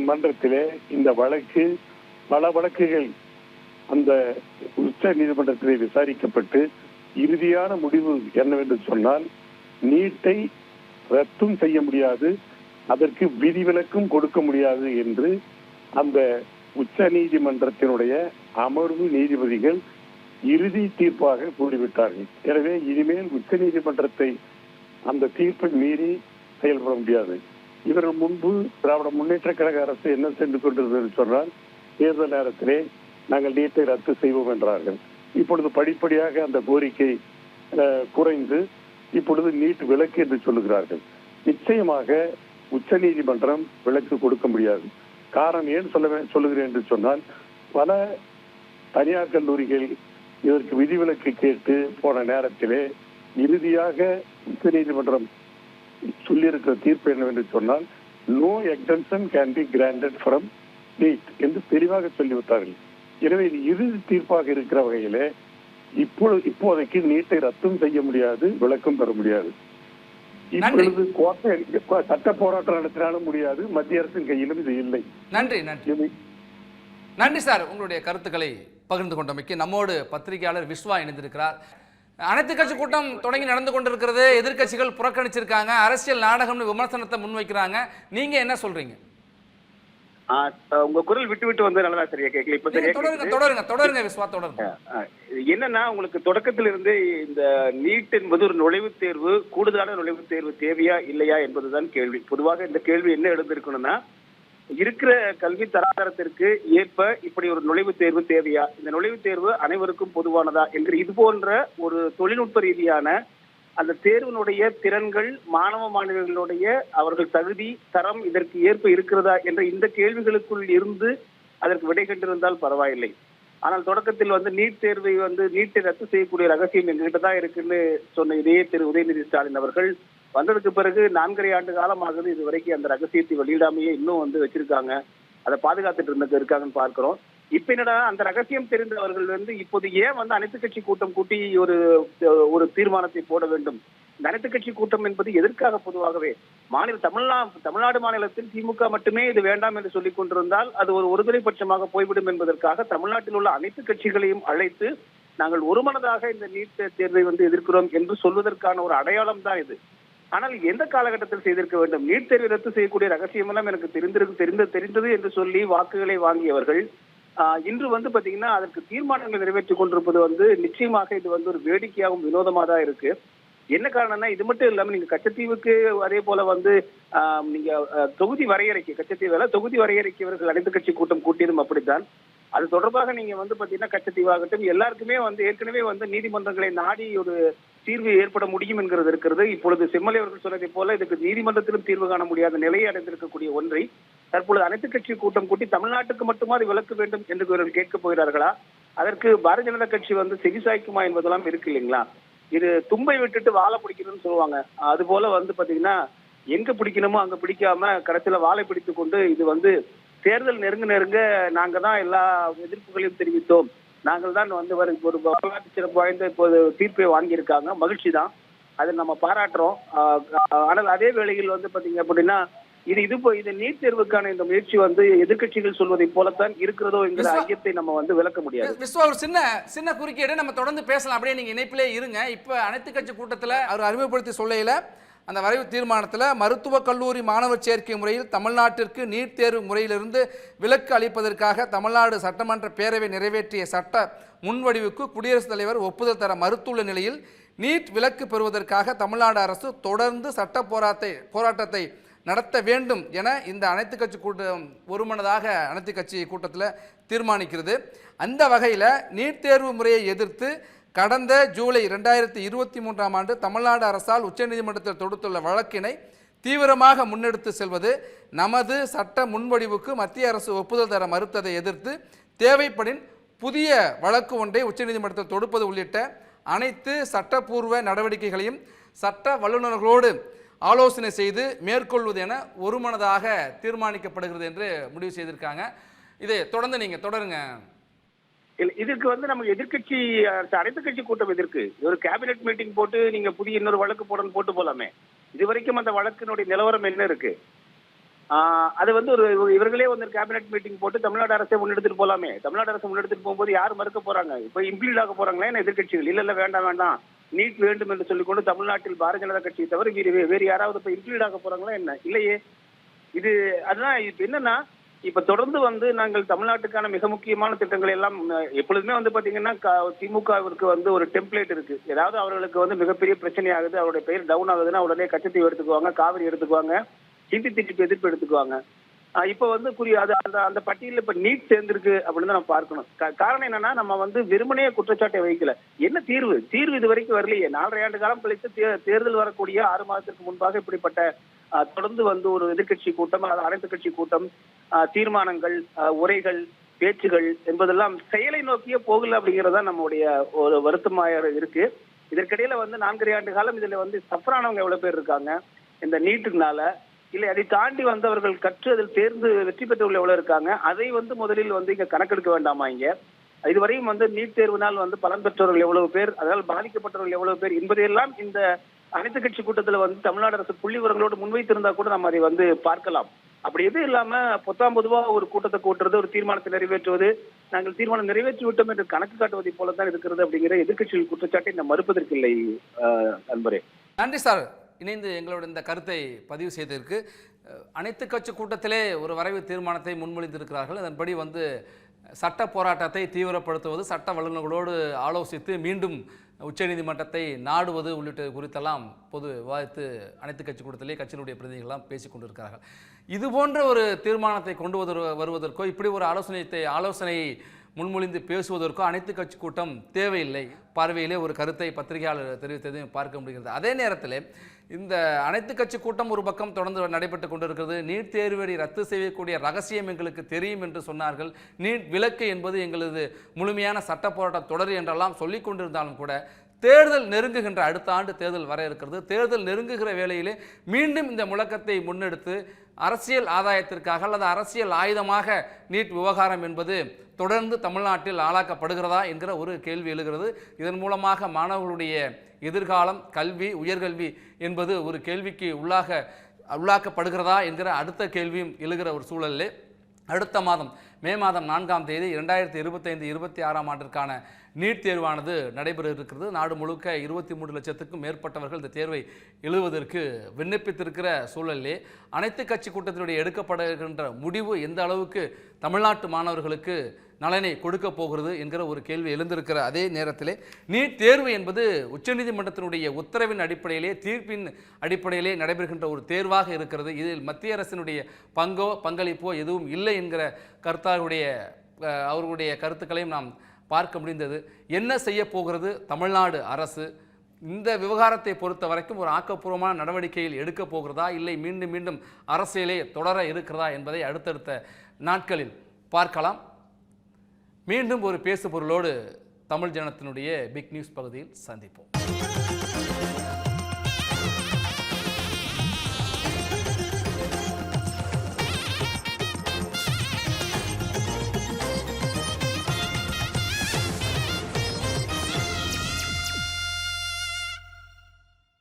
மன்றத்திலே இந்த வழக்கு, பல வழக்குகள் அந்த உச்ச நீதிமன்றத்திலே விசாரிக்கப்பட்டு இறுதியான முடிவு என்னவென்று சொன்னால், நீட்டை ரத்தும் செய்ய முடியாது, அதற்கு விதிவிலக்கும் கொடுக்க முடியாது என்று அந்த உச்ச நீதிமன்றத்தினுடைய அமர்வு நீதிபதிகள் இறுதி தீர்ப்பாக கூறிவிட்டார்கள். எனவே இனிமேல் உச்ச நீதிமன்றத்தை அந்த தீர்ப்பை மீறி செயல்பட முடியாது. இவர்கள் முன்பு திராவிட முன்னேற்ற கழக அரசு என்ன சென்று கொண்டிருந்தது சொன்னால், தேர்தல் நேரத்திலே நாங்கள் நீட்டை ரத்து செய்வோம் என்றார்கள். இப்பொழுது படிப்படியாக அந்த கோரிக்கை குறைந்து இப்பொழுது நீட் விலக்கு என்று சொல்லுகிறார்கள். நிச்சயமாக உச்ச நீதிமன்றம் விலக்கு கொடுக்க முடியாது. காரணம் ஏன் சொல்லுகிறேன் என்று சொன்னால், பல தனியார் கல்லூரிகள் இதற்கு விதிவிலக்கு கேட்டு போன நேரத்திலே இறுதியாக உச்ச நீதிமன்றம் சொல்லியிருக்கிற தீர்ப்பு என்னவென்று சொன்னால், no exemption can be granted from NEET என்று தெளிவாக சொல்லிவிட்டார்கள். எனவே இது இறுதி தீர்ப்பாக இருக்கிற வகையிலே இப்போதைக்கு நீட்டை ரத்தும் செய்ய முடியாது, விளக்கம் பெற முடியாது. இப்பொழுது சட்ட போராட்டம் நடத்தினாலும் முடியாது, மத்திய அரசின் கையிலும் இது இல்லை. நன்றி நன்றி நன்றி சார், உங்களுடைய கருத்துக்களை பகிர்ந்து கொண்டமைக்கு. நம்மோடு பத்திரிகையாளர் விஸ்வா இணைந்திருக்கிறார். அனைத்து கட்சி கூட்டம் தொடங்கி நடந்து கொண்டிருக்கிறது, எதிர்கட்சிகள் புறக்கணிச்சிருக்காங்க, அரசியல் நாடகம்னு விமர்சனத்தை முன்வைக்கிறாங்க. நீங்க என்ன சொல்றீங்க? உங்க குரல் விட்டு விட்டு வந்து நல்லா சரியா கேட்கல. இப்ப தொடருங்க விஸ்வா, தொடருங்க. என்னன்னா, உங்களுக்கு தொடக்கத்தில் இருந்து இந்த நீட் என்பது ஒரு நுழைவுத் தேர்வு, கூடுதலான நுழைவுத் தேர்வு தேவையா இல்லையா என்பதுதான் கேள்வி. பொதுவாக இந்த கேள்வி என்ன எழுந்திருக்கணும்னா, இருக்கிற கல்வி தராதரத்திற்கு ஏற்ப இப்படி ஒரு நுழைவுத் தேர்வு தேவையா, இந்த நுழைவுத் தேர்வு அனைவருக்கும் பொதுவானதா என்கிற இது போன்ற ஒரு தொழில்நுட்ப ரீதியான அந்த தேர்வினுடைய திறன்கள், மாணவ மாணவிகளுடைய அவர்கள் தகுதி தரம் இதற்கு ஏற்ப இருக்கிறதா என்ற இந்த கேள்விகளுக்குள் இருந்து அதற்கு விடை கண்டிருந்தால் பரவாயில்லை. ஆனால் தொடக்கத்தில் நீட் தேர்வை நீட்டை ரத்து செய்யக்கூடிய ரகசியம் எங்ககிட்ட தான் இருக்குன்னு சொன்ன இதே திரு உதயநிதி ஸ்டாலின் அவர்கள் வந்ததுக்கு பிறகு 4.5 ஆண்டு காலமாகுது, இது வரைக்கும் அந்த ரகசியத்தை வெளியிடாமையே இன்னும் வச்சிருக்காங்க, அதை பாதுகாத்துட்டு இருக்காங்கன்னு பார்க்கிறோம். இப்ப என்னடா அந்த ரகசியம் தெரிந்தவர்கள் இப்போது ஏன் அனைத்து கட்சி கூட்டம் கூட்டி ஒரு தீர்மானத்தை போட வேண்டும்? இந்த அனைத்து கட்சி கூட்டம் என்பது எதற்காக? பொதுவாகவே தமிழ்நாடு மாநிலத்தில் திமுக மட்டுமே இது வேண்டாம் என்று சொல்லிக் கொண்டிருந்தால் அது ஒருதலைபட்சமாக போய்விடும் என்பதற்காக தமிழ்நாட்டில் உள்ள அனைத்து கட்சிகளையும் அழைத்து நாங்கள் ஒருமனதாக இந்த நீட் தேர்வை எதிர்க்கிறோம் என்று சொல்வதற்கான ஒரு அடையாளம் தான் இது. ஆனால் எந்த காலகட்டத்தில் செய்திருக்க வேண்டும்? நீட் தேர்வை ரத்து செய்யக்கூடிய ரகசியம் எல்லாம் எனக்கு தெரிந்தது என்று சொல்லி வாக்குகளை வாங்கியவர்கள் இன்று பாத்தீங்கன்னா அதற்கு தீர்மானங்களை நிறைவேற்றிக் கொண்டிருப்பது நிச்சயமாக இது ஒரு வேடிக்கையாகவும் வினோதமா தான் இருக்கு. என்ன காரணம்னா, இது மட்டும் இல்லாம நீங்க கச்சத்தீவுக்கு அதே போல நீங்க தொகுதி வரையறைக்கு தொகுதி வரையறைக்கு அனைத்து கட்சி கூட்டம் கூட்டியதும் அப்படித்தான். அது தொடர்பாக நீங்க பாத்தீங்கன்னா கச்சத்தீவாகட்டும் எல்லாருக்குமே ஏற்கனவே நீதிமன்றங்களை நாடி ஒரு தீர்வு ஏற்பட முடியும் என்கிறது இருக்கிறது. இப்பொழுது செம்மலை அவர்கள் சொன்னதை போல இதுக்கு நீதிமன்றத்திலும் தீர்வு காண முடியாத நிலையை அடைந்திருக்கக்கூடிய ஒன்றை தற்பொழுது அனைத்து கட்சி கூட்டம் கூட்டி தமிழ்நாட்டுக்கு மட்டுமா அது விலக்க வேண்டும் என்று இவர்கள் கேட்கப் போகிறார்களா? அதற்கு பாரதிய ஜனதா கட்சி செவிசாய்க்குமா என்பதெல்லாம் இருக்கு இல்லைங்களா? இது தும்பை விட்டுட்டு வாழை பிடிக்கணும்னு சொல்லுவாங்க. அது போல பாத்தீங்கன்னா எங்க பிடிக்கணுமோ அங்க பிடிக்காம கடைசியில வாழை பிடித்து கொண்டு இது தேர்தல் நெருங்க நாங்க தான் எல்லா எதிர்ப்புகளையும் தெரிவித்தோம், நாங்கள் தான் ஒரு வரலாற்று சிறப்பு வாய்ந்த இப்போது தீர்ப்பை வாங்கியிருக்காங்க, மகிழ்ச்சி தான், அதை நம்ம பாராட்டுறோம். ஆனால் அதே வேளையில் பாத்தீங்க அப்படின்னா இது நீட் தேர்வுக்கான இந்த முயற்சி எதிர்கட்சிகள் சொல்வதை போலத்தான் இருக்கிறதோ என்கிற ஐயத்தை நம்ம விளக்க முடியாது. விஸ்வா, ஒரு சின்ன குறுக்கீடு, நம்ம தொடர்ந்து பேசலாம், அப்படியே நீங்க இணைப்பிலே இருங்க. இப்ப அனைத்து கட்சி கூட்டத்தில் அவர் அறிமுகப்படுத்தி சொல்லையில அந்த வரைவு தீர்மானத்தில் மருத்துவக் கல்லூரி மாணவர் சேர்க்கை முறையில் தமிழ்நாட்டிற்கு நீட் தேர்வு முறையிலிருந்து விலக்கு அளிப்பதற்காக தமிழ்நாடு சட்டமன்ற பேரவை நிறைவேற்றிய சட்ட முன்வடிவுக்கு குடியரசுத் தலைவர் ஒப்புதல் தர மறுத்துள்ள நிலையில் நீட் விலக்கு பெறுவதற்காக தமிழ்நாடு அரசு தொடர்ந்து சட்ட போராட்டத்தை நடத்த வேண்டும் என இந்த அனைத்து கட்சி கூட்டம் ஒருமனதாக அனைத்து கட்சி கூட்டத்தில் தீர்மானிக்கிறது. அந்த வகையில் நீட் தேர்வு முறையை எதிர்த்து கடந்த ஜூலை 2023ஆம் ஆண்டு தமிழ்நாடு அரசால் உச்சநீதிமன்றத்தில் தொடுத்துள்ள வழக்கினை தீவிரமாக முன்னெடுத்து செல்வது, நமது சட்ட முன்வடிவுக்கு மத்திய அரசு ஒப்புதல் தர மறுத்ததை எதிர்த்து தேவைப்படின் புதிய வழக்கு ஒன்றை உச்சநீதிமன்றத்தில் தொடுப்பது உள்ளிட்ட அனைத்து சட்டப்பூர்வ நடவடிக்கைகளையும் சட்ட வல்லுநர்களோடு ஆலோசனை செய்து மேற்கொள்வது என ஒருமனதாக தீர்மானிக்கப்படுகிறது என்று முடிவு செய்திருக்காங்க. இதை தொடர்ந்து நீங்க தொடருங்க. இதுக்கு நம்ம எதிர்கட்சி அனைத்து கட்சி கூட்டம் எதிர்க்கு ஒரு கேபினெட் மீட்டிங் போட்டு நீங்க புதிய இன்னொரு வழக்கு போட்டு போலாமே. இதுவரைக்கும் அந்த வழக்கினுடைய நிலவரம் என்ன இருக்கு? அது ஒரு இவர்களே கேபினெட் மீட்டிங் போட்டு தமிழ்நாடு அரசை முன்னெடுத்துட்டு போலாமே. தமிழ்நாடு அரசு முன்னெடுத்துட்டு போகும்போது யார் மறுக்க போறாங்க? இப்ப இம்ப்ளீட் ஆக போறாங்களா என்ன எதிர்கட்சிகள்? இல்ல வேண்டாம் நீட் வேண்டும் என்று சொல்லிக்கொண்டு தமிழ்நாட்டில் பாரதிய ஜனதா கட்சியை தவிர வேறு யாராவது இப்ப இம்ப்ளீட் ஆக போறாங்களா என்ன? இல்லையே. அதுதான் இப்ப என்னன்னா, இப்ப தொடர்ந்து நாங்கள் தமிழ்நாட்டுக்கான மிக முக்கியமான திட்டங்கள் எல்லாம் எப்பொழுதுமே பாத்தீங்கன்னா திமுகவிற்கு ஒரு டெம்ப்ளேட் இருக்கு. ஏதாவது அவர்களுக்கு மிகப்பெரிய பிரச்சனை ஆகுது, அவருடைய பெயர் டவுன் ஆகுதுன்னா உடனே கச்சத்தீவு எடுத்துக்குவாங்க, காவிரி எடுத்துக்குவாங்க, ஹிந்தி திணிப்பு எதிர்ப்பு எடுத்துக்குவாங்க. இப்ப வந்து அது அந்த அந்த பட்டியலில் இப்ப நீட் சேர்ந்திருக்கு அப்படின்னு நம்ம பார்க்கணும். காரணம் என்னன்னா, நம்ம வந்து வெறுமனே குற்றச்சாட்டை வைக்கல. என்ன தீர்வு இது வரைக்கும் வரலையே. 4.5 ஆண்டு காலம் கழித்து தேர்தல் வரக்கூடிய 6 மாதத்திற்கு முன்பாக இப்படிப்பட்ட தொடர்ந்து வந்து ஒரு எதிர்கட்சி கூட்டம், அனைத்து கட்சி கூட்டம், தீர்மானங்கள், உரைகள், பேச்சுகள் என்பதெல்லாம் செயலை நோக்கியே போகல அப்படிங்கறதா நம்முடைய ஒரு வருத்தமாக இருக்கு. இதற்கிடையில வந்து 4.5 ஆண்டு காலம் இதுல வந்து சஃபரானவங்க எவ்வளவு பேர் இருக்காங்க இந்த நீட்டுனால, இல்லை அதை தாண்டி வந்தவர்கள் கற்று அதில் தேர்ந்து வெற்றி பெற்றவர்கள் எவ்வளவு இருக்காங்க, அதை வந்து முதலில் வந்து இங்க கணக்கெடுக்க வேண்டாமா? இங்க இதுவரையும் வந்து நீட் தேர்வினால் வந்து பலன் பெற்றவர்கள் எவ்வளவு பேர், அதனால் பாதிக்கப்பட்டவர்கள் எவ்வளவு பேர் என்பதையெல்லாம் இந்த அனைத்து கட்சி கூட்டத்துல வந்து தமிழ்நாடு அரசு புள்ளி விவரங்களோடு முன்வைத்திருந்தா கூட நம்ம அதை வந்து பார்க்கலாம். அப்படி எதுவும் இல்லாம பொதுவா ஒரு கூட்டத்தை கூட்டுறது, ஒரு தீர்மானத்தை நிறைவேற்றுவது, நாங்கள் தீர்மானம் நிறைவேற்றி விட்டோம் என்று கணக்கு காட்டுவதை போலதான் இருக்கிறது அப்படிங்கிற எதிர்கட்சிகள் குற்றச்சாட்டை நம்ம மறுப்பதற்கு இல்லை நண்பரே. நன்றி சார், இணைந்து எங்களோட இந்த கருத்தை பதிவு செய்ததற்கு. அனைத்து கட்சி கூட்டத்திலே ஒரு வரைவு தீர்மானத்தை முன்மொழிந்திருக்கிறார்கள். அதன்படி வந்து சட்ட போராட்டத்தை தீவிரப்படுத்துவது, சட்ட வல்லுநர்களோடு ஆலோசித்து மீண்டும் உச்சநீதிமன்றத்தை நாடுவது உள்ளிட்ட குறித்தெல்லாம் பொது விவாதித்து அனைத்து கட்சி கூட்டத்திலே கட்சியினுடைய பிரதிநிதிகள்லாம் பேசிக் கொண்டிருக்கிறார்கள். இது போன்ற ஒரு தீர்மானத்தை கொண்டு வருவதற்கோ இப்படி ஒரு ஆலோசனையை முன்மொழிந்து பேசுவதற்கோ அனைத்து கட்சி கூட்டம் தேவையில்லை. பார்வையிலே ஒரு கருத்தை பத்திரிகையாளர் தெரிவித்ததையும் பார்க்க முடிகிறது. அதே நேரத்தில் இந்த அனைத்து கட்சி கூட்டம் ஒரு பக்கம் தொடர்ந்து நடைபெற்று கொண்டிருக்கிறது. நீட் தேர்வை ரத்து செய்யக்கூடிய ரகசியம் எங்களுக்கு தெரியும் என்று சொன்னார்கள். நீட் விலக்கு என்பது எங்களது முழுமையான சட்ட போராட்ட தொடர் என்றெல்லாம் சொல்லிக் கொண்டிருந்தாலும் கூட தேர்தல் நெருங்குகின்ற அடுத்த ஆண்டு தேர்தல் வர இருக்கிறது. தேர்தல் நெருங்குகிற வேளையிலே மீண்டும் இந்த முழக்கத்தை முன்னெடுத்து அரசியல் ஆதாயத்திற்காக அல்லது அரசியல் ஆயுதமாக நீட் விவகாரம் என்பது தொடர்ந்து தமிழ்நாட்டில் ஆளாக்கப்படுகிறதா என்கிற ஒரு கேள்வி எழுகிறது. இதன் மூலமாக மாணவர்களுடைய எதிர்காலம், கல்வி, உயர்கல்வி என்பது ஒரு கேள்விக்கு உள்ளாக்கப்படுகிறதா என்கிற அடுத்த கேள்வியும் எழுகிற ஒரு சூழலிலே அடுத்த மாதம் மே மாதம் 4ஆம் தேதி 2025-26ஆம் ஆண்டிற்கான நீட் தேர்வானது நடைபெற இருக்கிறது. நாடு முழுக்க 23 லட்சத்துக்கும் மேற்பட்டவர்கள் இந்த தேர்வை எழுதுவதற்கு விண்ணப்பித்திருக்கிற சூழலிலே அனைத்து கட்சி கூட்டத்தினுடைய எடுக்கப்படுகின்ற முடிவு எந்த அளவுக்கு தமிழ்நாட்டு மாணவர்களுக்கு நலனை கொடுக்க போகிறது என்கிற ஒரு கேள்வி எழுந்திருக்கிற அதே நேரத்திலே நீட் தேர்வு என்பது உச்சநீதிமன்றத்தினுடைய உத்தரவின் அடிப்படையிலே, தீர்ப்பின் அடிப்படையிலே நடைபெறுகின்ற ஒரு தேர்வாக இருக்கிறது. இதில் மத்திய அரசினுடைய பங்களிப்போ எதுவும் இல்லை என்கிற அவர்களுடைய கருத்துக்களையும் நாம் பார்க்க முடிந்தது. என்ன செய்ய போகிறது தமிழ்நாடு அரசு? இந்த விவகாரத்தை பொறுத்த வரைக்கும் ஒரு ஆக்கப்பூர்வமான நடவடிக்கையில் எடுக்க போகிறதா, இல்லை மீண்டும் மீண்டும் அரசியலே தொடர இருக்கிறதா என்பதை அடுத்தடுத்த நாட்களில் பார்க்கலாம். மீண்டும் ஒரு பேசுபொருளோடு தமிழ் ஜனத்தினுடைய பிக் நியூஸ் பகுதியில் சந்திப்போம்.